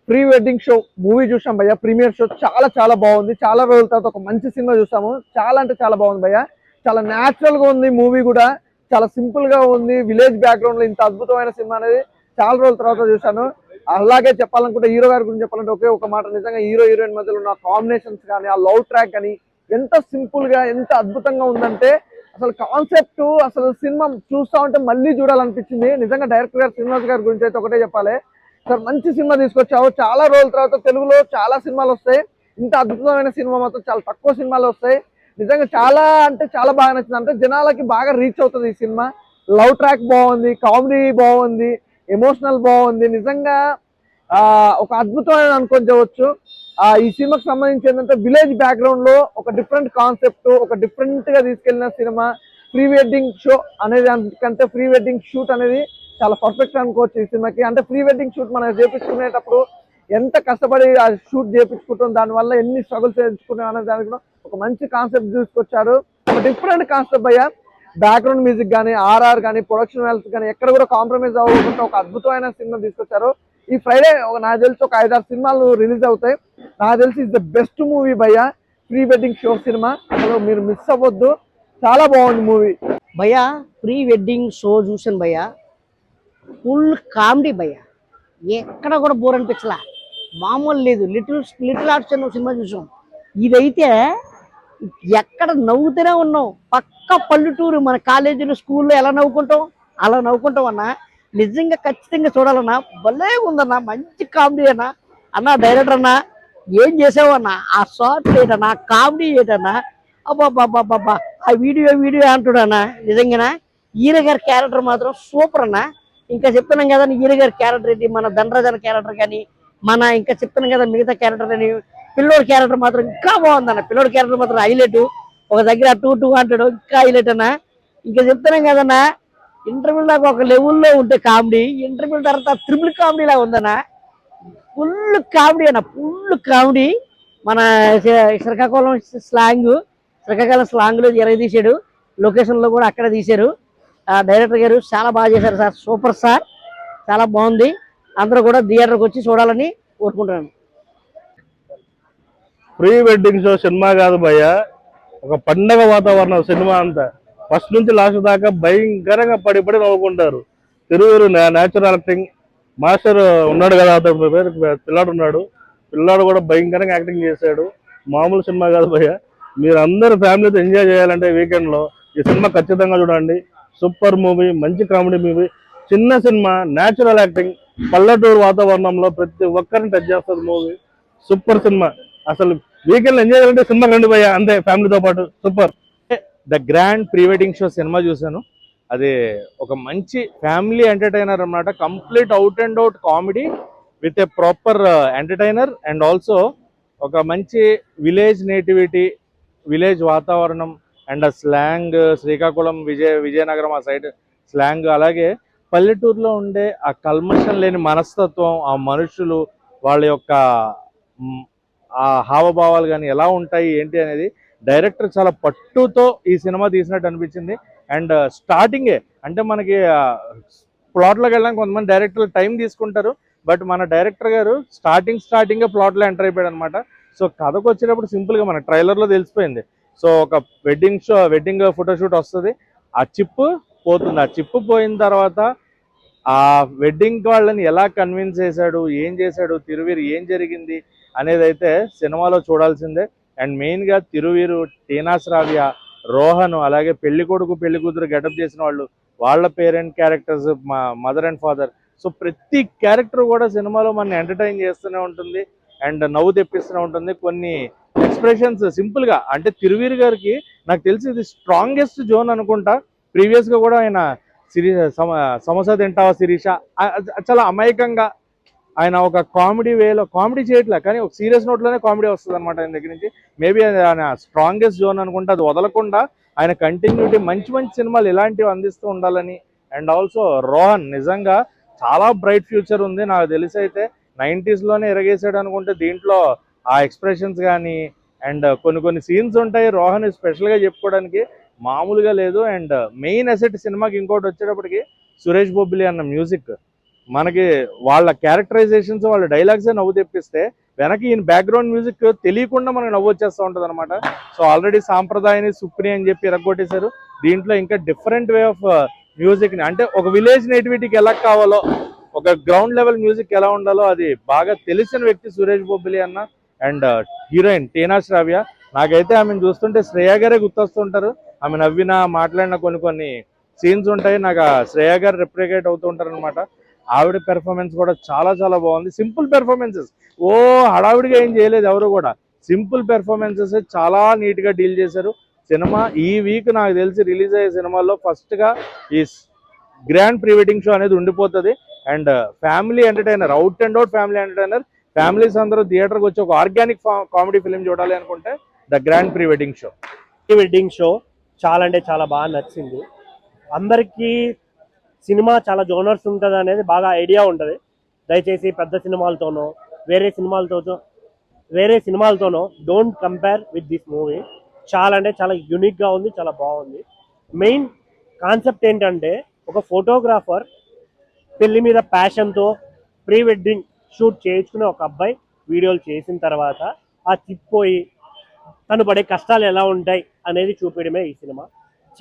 Pre wedding show movie చూసాం భయ్య. Premiere show చాలా చాలా బాగుంది. చాలా రోజుల తర్వాత ఒక మంచి సినిమా చూసాము. చాలా అంటే చాలా బాగుంది భయ్య. చాలా న్యాచురల్ గా ఉంది మూవీ కూడా. చాలా సింపుల్ గా ఉంది. విలేజ్ బ్యాక్గ్రౌండ్ లో ఇంత అద్భుతమైన సినిమా అనేది చాలా రోజుల తర్వాత చూసాను. అలాగే చెప్పాలనుకుంటే హీరో గారి గురించి చెప్పాలంటే ఒకే ఒక మాట, నిజంగా హీరో హీరోయిన్ మధ్యలో ఉన్న కాంబినేషన్స్ కానీ, ఆ లవ్ ట్రాక్ కానీ ఎంత సింపుల్ గా ఎంత అద్భుతంగా ఉందంటే అసలు కాన్సెప్ట్, అసలు సినిమా చూస్తా ఉంటే మళ్ళీ చూడాలనిపించింది. నిజంగా డైరెక్టర్ గారు శ్రీనివాస్ గారి గురించి అయితే ఒకటే చెప్పాలి, సార్ మంచి సినిమా తీసుకొచ్చావు. చాలా రోజుల తర్వాత తెలుగులో చాలా సినిమాలు వస్తాయి, ఇంత అద్భుతమైన సినిమా మాత్రం చాలా తక్కువ సినిమాలు వస్తాయి. నిజంగా చాలా అంటే చాలా బాగా నచ్చింది. అంటే జనాలకి బాగా రీచ్ అవుతుంది ఈ సినిమా. లవ్ ట్రాక్ బాగుంది, కామెడీ బాగుంది, ఎమోషనల్ బాగుంది. నిజంగా ఒక అద్భుతమైన అనుకోవచ్చు. ఈ సినిమాకి సంబంధించి ఏంటంటే విలేజ్ బ్యాక్గ్రౌండ్ లో ఒక డిఫరెంట్ కాన్సెప్ట్, ఒక డిఫరెంట్ గా తీసుకెళ్లిన సినిమా. ప్రీ వెడ్డింగ్ షో అనేది కంటే ప్రీ వెడ్డింగ్ షూట్ అనేది చాలా పర్ఫెక్ట్ అనుకోవచ్చు ఈ సినిమాకి. అంటే ప్రీ వెడ్డింగ్ షూట్ మనం చేపించుకునేటప్పుడు ఎంత కష్టపడి ఆ షూట్ చేపించుకుంటాం, దానివల్ల ఎన్ని స్ట్రగుల్స్ చేయించుకుంటాం అనే దానికి కూడా ఒక మంచి కాన్సెప్ట్ తీసుకొచ్చారు. ఒక డిఫరెంట్ కాన్సెప్ట్ అయ్యా. బ్యాక్గ్రౌండ్ మ్యూజిక్ కానీ, ఆర్ఆర్ కానీ, ప్రొడక్షన్ వాల్యూస్ కానీ ఎక్కడ కూడా కాంప్రమైజ్ అవ్వకుండా ఒక అద్భుతమైన సినిమా తీసుకొచ్చారు. ఈ ఫ్రైడే నాకు తెలిసి ఒక 5-6 సినిమాలు రిలీజ్ అవుతాయి. నాకు తెలిసి ఇస్ ద బెస్ట్ మూవీ భయ్య ప్రీ వెడ్డింగ్ షో సినిమా. అసలు మీరు మిస్ అవ్వద్దు, చాలా బాగుంది మూవీ భయ్యా. ప్రీ వెడ్డింగ్ షో చూసాను భయ్యా, ఫుల్ కామెడీ భయ్యా. ఎక్కడ కూడా బోర్ అనిపించలా, మామూలు లేదు. లిటిల్ లిటిల్ ఆర్ట్స్ అన్న సినిమా చూసాం. ఇదైతే ఎక్కడ నవ్వుతూనే ఉన్నాం. పక్క పల్లెటూరు, మన కాలేజీలో స్కూల్లో ఎలా నవ్వుకుంటాం అలా నవ్వుకుంటాం అన్న. నిజంగా ఖచ్చితంగా చూడాలన్నా, భలే ఉందన్నా, మంచి కామెడీ అన్నా. అన్న డైరెక్టర్ అన్నా ఏం చేసావన్నా, ఆ షార్ట్స్ ఏంటన్నా, కామెడీ ఏంటన్నా, అబ్బాబ్బాబ్బా ఆ వీడియో అంటున్నా. నిజంగానా ఈయన గారి క్యారెక్టర్ మాత్రం సూపర్ అన్న. ఇంకా చెప్తున్నాం కదా ఈయన గారి క్యారెక్టర్ ఏంటి, మన ధనరాజన్ క్యారెక్టర్ కానీ, మన ఇంకా చెప్తున్నాం కదా మిగతా క్యారెక్టర్ అని. పిల్లోడి క్యారెక్టర్ మాత్రం ఇంకా బాగుందన్న. పిల్లోడి క్యారెక్టర్ మాత్రం హైలైట్. ఒక దగ్గర టూ అంటాడు, ఇంకా హైలైట్ అన్న. ఇంకా చెప్తున్నాం కదన్నా, ఇంటర్వ్యూ దాకా ఒక లెవెల్లో ఉంటే కామెడీ, ఇంటర్వ్యూ తర్వాత త్రిబుల్ కామెడీ లాగా ఉందన్న. ఫుల్ కామెడీ అన్న, ఫుల్ కామెడీ. మన శ్రీకాకుళం స్లాంగ్ లో తీశాడు. లొకేషన్ లో కూడా అక్కడ తీశారు. డైరెక్టర్ గారు చాలా బాగా చేశారు సార్, సూపర్ సార్, చాలా బాగుంది. అందరూ కూడా థియేటర్కి వచ్చి చూడాలని కోరుకుంటున్నాను. ప్రీ వెడ్డింగ్ షో సినిమా కాదు భయ్య, ఒక పండగ వాతావరణం సినిమా అంతా. ఫస్ట్ నుంచి లాస్ట్ దాకా భయంకరంగా పడి నవ్వుకుంటారు. తిరువురు న్యాచురల్ యాక్టింగ్ మాస్టర్ ఉన్నాడు కదా, అతని పేరు పిల్లాడు ఉన్నాడు. పిల్లాడు కూడా భయంకరంగా యాక్టింగ్ చేశాడు. మామూలు సినిమా కాదు భయ్య. మీరు అందరు ఫ్యామిలీతో ఎంజాయ్ చేయాలంటే వీకెండ్ లో ఈ సినిమా ఖచ్చితంగా చూడండి. సూపర్ మూవీ, మంచి కామెడీ మూవీ, చిన్న సినిమా, న్యాచురల్ యాక్టింగ్, పల్లెటూరు వాతావరణంలో ప్రతి ఒక్కరిని టచ్ చేస్తుంది మూవీ. Super cinema. అసలు వీకెండ్ ఎంజాయ్ చేయాలంటే సినిమా కండి భయ్య, అంతే ఫ్యామిలీతో పాటు. Super. The grand pre wedding show cinema చూశాను. అది ఒక మంచి ఫ్యామిలీ ఎంటర్టైనర్ అన్నమాట. Complete out and out comedy with a proper entertainer and also ఒక మంచి విలేజ్ నేటివిటీ, విలేజ్ వాతావరణం అండ్ ఆ స్లాంగ్, శ్రీకాకుళం విజయనగరం ఆ సైడ్ స్లాంగ్, అలాగే పల్లెటూరులో ఉండే ఆ కల్మషం లేని మనస్తత్వం, ఆ మనుషులు వాళ్ళ యొక్క ఆ హావభావాలు కానీ ఎలా ఉంటాయి ఏంటి అనేది డైరెక్టర్ చాలా పట్టుతో ఈ సినిమా తీసినట్టు అనిపించింది. అండ్ స్టార్టింగే అంటే మనకి ప్లాట్లోకి వెళ్ళడానికి కొంతమంది డైరెక్టర్లు టైం తీసుకుంటారు, బట్ మన డైరెక్టర్ గారు స్టార్టింగే ప్లాట్లో ఎంటర్ అయిపోయాడు అనమాట. సో కథకు వచ్చేటప్పుడు సింపుల్గా మన ట్రైలర్లో తెలిసిపోయింది. సో ఒక వెడ్డింగ్ ఫోటోషూట్ వస్తుంది, ఆ చిప్పు పోతుంది. ఆ చిప్పు పోయిన తర్వాత ఆ వెడ్డింగ్ వాళ్ళని ఎలా కన్విన్స్ చేశాడు, ఏం చేశాడు, తిరువీరు ఏం జరిగింది అనేది అయితే సినిమాలో చూడాల్సిందే. అండ్ మెయిన్గా తిరువీరు, టీనా శ్రావ్య, రోహన్, అలాగే పెళ్లి కొడుకు పెళ్లి కూతురు గెటప్ చేసిన వాళ్ళు, వాళ్ళ పేరెంట్ క్యారెక్టర్స్, మా మదర్ అండ్ ఫాదర్. సో ప్రతి క్యారెక్టర్ కూడా సినిమాలో మన ఎంటర్టైన్ చేస్తూనే ఉంటుంది అండ్ నవ్వు తెప్పిస్తూనే ఉంటుంది. కొన్ని ఎక్స్ప్రెషన్స్ సింపుల్గా అంటే తిరువీరు గారికి నాకు తెలిసి ఇది స్ట్రాంగెస్ట్ జోన్ అనుకుంటా. ప్రీవియస్గా కూడా ఆయన సమోసా తింటావా శిరీష, చాలా అమాయకంగా ఆయన ఒక కామెడీ వేలో కామెడీ చేయట్లే, కానీ ఒక సీరియస్ నోట్లోనే కామెడీ వస్తుంది అనమాట ఆయన దగ్గర నుంచి. మేబీ ఆయన స్ట్రాంగెస్ట్ జోన్ అనుకుంటా. అది వదలకుండా ఆయన కంటిన్యూటీ మంచి సినిమాలు ఇలాంటివి అందిస్తూ ఉండాలని. అండ్ ఆల్సో రోహన్ నిజంగా చాలా బ్రైట్ ఫ్యూచర్ ఉంది. నాకు తెలిసి అయితే 90s లోనే ఎరగేసాడు అనుకుంటే దీంట్లో ఆ ఎక్స్ప్రెషన్స్ కానీ అండ్ కొన్ని సీన్స్ ఉంటాయి రోహన్ స్పెషల్గా చెప్పుకోవడానికి, మామూలుగా లేదు. అండ్ మెయిన్ అసెట్ సినిమాకి ఇంకోటి వచ్చేటప్పటికి సురేష్ బొబ్బిలి అన్న మ్యూజిక్ మనకి వాళ్ళ క్యారెక్టరైజేషన్స్ వాళ్ళ డైలాగ్సే నవ్వు తెప్పిస్తే వెనక ఈయన బ్యాక్గ్రౌండ్ మ్యూజిక్ తెలియకుండా మనకు నవ్వు వచ్చేస్తూ ఉంటుంది అనమాట. సో ఆల్రెడీ సాంప్రదాయాన్ని సుప్ని అని చెప్పి ఎరగొట్టేశారు. దీంట్లో ఇంకా డిఫరెంట్ వే ఆఫ్ మ్యూజిక్ ని, అంటే ఒక విలేజ్ నేటివిటీకి ఎలా కావాలో, ఒక గ్రౌండ్ లెవెల్ మ్యూజిక్ ఎలా ఉండాలో అది బాగా తెలిసిన వ్యక్తి సురేష్ బొబ్బిలి అన్న. అండ్ హీరోయిన్ టీనా శ్రావ్య, నాకైతే ఆమెను చూస్తుంటే శ్రేయ గారే గుర్తొస్తుంటారు. ఆమె నవ్వినా మాట్లాడిన కొన్ని సీన్స్ ఉంటాయి, నాకు ఆ శ్రేయ గారు రిప్రికేట్ అవుతూ ఉంటారు అనమాట. ఆవిడ పెర్ఫార్మెన్స్ కూడా చాలా చాలా బాగుంది. సింపుల్ పెర్ఫార్మెన్సెస్, ఓ హడావిడిగా ఏం చేయలేదు ఎవరు కూడా. సింపుల్ పెర్ఫార్మెన్సెస్ చాలా నీట్ గా డీల్ చేశారు. సినిమా ఈ వీక్ నాకు తెలిసి రిలీజ్ అయ్యే సినిమాల్లో ఫస్ట్ గా ఈ గ్రాండ్ ప్రీ వెడ్డింగ్ షో అనేది ఉండిపోతుంది. And family entertainer, out and out family entertainer. Families అందరూ థియేటర్కి వచ్చి ఒక ఆర్గానిక్ కామెడీ ఫిల్మ్ చూడాలి అనుకుంటే the grand pre wedding show. Pre wedding show చాలా అంటే చాలా బాగా నచ్చింది. అందరికీ సినిమా చాలా జోనర్స్ ఉంటుంది అనేది బాగా ఐడియా ఉంటుంది. దయచేసి పెద్ద సినిమాలతోనో వేరే సినిమాలతోనో don't compare with this movie. చాలా అంటే చాలా యూనిక్గా ఉంది, చాలా బాగుంది. మెయిన్ కాన్సెప్ట్ ఏంటంటే ఒక ఫోటోగ్రాఫర్ పెళ్లి మీద ప్యాషన్తో ప్రీ వెడ్డింగ్ షూట్ చేయించుకునే ఒక అబ్బాయి వీడియోలు చేసిన తర్వాత ఆ చిప్పోయి తను పడే కష్టాలు ఎలా ఉంటాయి అనేది చూపించడమే ఈ సినిమా.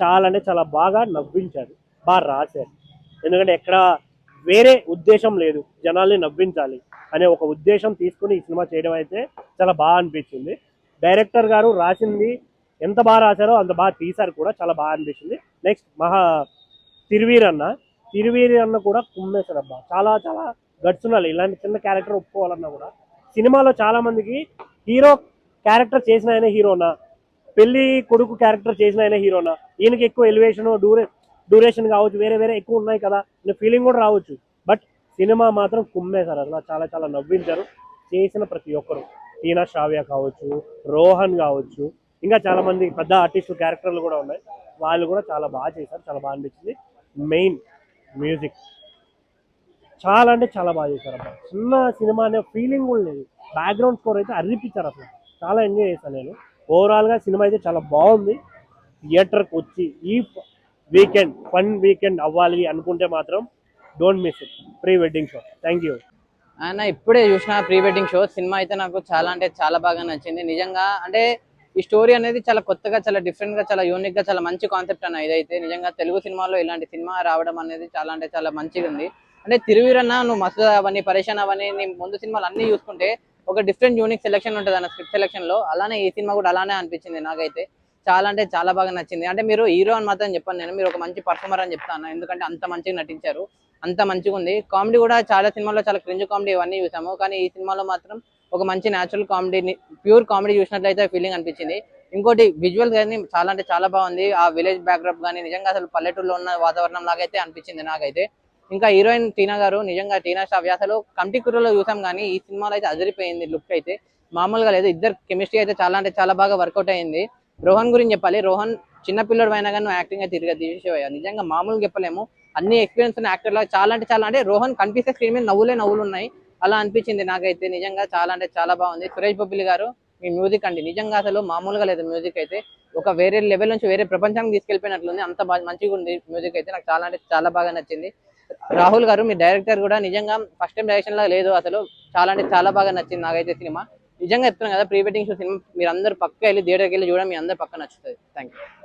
చాలా అంటే చాలా బాగా నవ్వించారు, బాగా రాశారు. ఎందుకంటే ఎక్కడ వేరే ఉద్దేశం లేదు, జనాల్ని నవ్వించాలి అనే ఒక ఉద్దేశం తీసుకుని ఈ సినిమా చేయడం అయితే చాలా బాగా అనిపించింది. డైరెక్టర్ గారు రాసింది ఎంత బాగా రాశారో అంత బాగా తీశారు కూడా, చాలా బాగా అనిపించింది. నెక్స్ట్ తిరువీర్ అన్న కూడా కుమ్మేశారు అబ్బా. చాలా చాలా గట్స్ ఉండాలి ఇలాంటి చిన్న క్యారెక్టర్ ఒప్పుకోవాలన్నా కూడా. సినిమాలో చాలా మందికి హీరో క్యారెక్టర్ చేసిన ఆయన హీరోనా, పెళ్లి కొడుకు క్యారెక్టర్ చేసిన ఆయన హీరోనా, ఈయనకి ఎక్కువ ఎలివేషన్ డ్యూరేషన్ కావచ్చు, వేరే వేరే ఎక్కువ ఉన్నాయి కదా అనే ఫీలింగ్ కూడా రావచ్చు. బట్ సినిమా మాత్రం కుమ్మేశారు, అసలు చాలా చాలా నవ్వించారు చేసిన ప్రతి ఒక్కరు. టీనా శ్రావ్య కావచ్చు, రోహన్ కావచ్చు, ఇంకా చాలా మంది పెద్ద ఆర్టిస్టులు క్యారెక్టర్లు కూడా ఉన్నాయి, వాళ్ళు కూడా చాలా బాగా చేశారు, చాలా బాగా అనిపించింది. మెయిన్ మ్యూజిక్ చాలా అంటే చాలా బాగా చేశారు అబ్బా. చిన్న సినిమా అనే ఫీలింగ్ కూడా లేదు. బ్యాక్గ్రౌండ్ స్కోర్ అయితే అర్రిపించారు, అసలు చాలా ఎంజాయ్ చేశాను నేను. ఓవరాల్గా సినిమా అయితే చాలా బాగుంది. థియేటర్కి వచ్చి ఈ వీకెండ్ ఫన్ వీకెండ్ అవ్వాలి అనుకుంటే మాత్రం don't miss it, pre wedding show. Thank you. ఆయన ఇప్పుడే చూసిన ప్రీ వెడ్డింగ్ షో సినిమా అయితే నాకు చాలా అంటే చాలా బాగా నచ్చింది నిజంగా. అంటే ఈ స్టోరీ అనేది చాలా కొత్తగా, చాలా డిఫరెంట్ గా, చాలా యూనిక్ గా, చాలా మంచి కాన్సెప్ట్ అన్న. ఇదైతే నిజంగా తెలుగు సినిమాలో ఇలాంటి సినిమా రావడం అనేది చాలా అంటే చాలా మంచిగా ఉంది. అంటే తిరువీరన్న, నువ్వు మస్తు అవన్నీ పరేషాన్ అవన్నీ నీ ముందు సినిమాలు అన్ని చూసుకుంటే ఒక డిఫరెంట్ యూనిక్ సెలెక్షన్ ఉంటుంది అన్న స్క్రిప్ట్ సెలెక్షన్ లో. అలానే ఈ సినిమా కూడా అలానే అనిపించింది నాకైతే. చాలా అంటే చాలా బాగా నచ్చింది. అంటే మీరు హీరో అని మాత్రం చెప్పాను నేను, మీరు ఒక మంచి పర్ఫార్మర్ అని చెప్తాను. ఎందుకంటే అంత మంచిగా నటించారు, అంత మంచిగా ఉంది. కామెడీ కూడా చాలా సినిమాల్లో చాలా క్రింజ్ కామెడీ ఇవన్నీ చూసాము, కానీ ఈ సినిమాలో మాత్రం ఒక మంచి న్యాచురల్ కామెడీ, ప్యూర్ కామెడీ చూసినట్లయితే ఫీలింగ్ అనిపించింది. ఇంకోటి విజువల్ కానీ చాలా అంటే చాలా బాగుంది. ఆ విలేజ్ బ్యాక్డ్రాప్ కానీ నిజంగా అసలు పల్లెటూరులో ఉన్న వాతావరణం లాగైతే అనిపించింది నాకైతే. ఇంకా హీరోయిన్ టీనా గారు, నిజంగా టీనా శ్రావ్య అసలు కంటి కుర్రలో చూసాం కానీ ఈ సినిమాలో అయితే అదిరిపోయింది. లుక్ అయితే మామూలుగా లేదు, ఇద్దరు కెమిస్ట్రీ అయితే చాలా అంటే చాలా బాగా వర్కౌట్ అయింది. రోహన్ గురించి చెప్పాలి. రోహన్ చిన్న పిల్లడు అయినా కానీ యాక్టింగ్ అయితే తిరిగి తీసేవయ్యా, నిజంగా మామూలుగా చెప్పలేము. అన్ని ఎక్స్పీరియన్స్ ఉన్న యాక్టర్ లాగా చాలా అంటే చాలా, అంటే రోహన్ కనిపిస్తే స్క్రీన్ మీద నవ్వులు ఉన్నాయి, అలా అనిపించింది నాకైతే. నిజంగా చాలా అంటే చాలా బాగుంది. సురేష్ బొబ్బిలి గారు మీ మ్యూజిక్ అండి నిజంగా అసలు మామూలుగా లేదు. మ్యూజిక్ అయితే ఒక వేరే లెవెల్ నుంచి వేరే ప్రపంచానికి తీసుకెళ్లిపోయినట్లుంది, అంత మంచిగా ఉంది మ్యూజిక్ అయితే. నాకు చాలా అంటే చాలా బాగా నచ్చింది. రాహుల్ గారు మీ డైరెక్టర్ కూడా నిజంగా ఫస్ట్ టైం డైరెక్షన్ లా లేదు, అసలు చాలా అంటే చాలా బాగా నచ్చింది నాకైతే సినిమా. నిజంగా చెప్తున్నాను కదా, ప్రీ వెడ్డింగ్ షో సినిమా మీరు అందరూ పక్క వెళ్ళి థియేటర్కి వెళ్ళి చూడండి, మీ అందరూ పక్క నచ్చుతుంది. Thank you.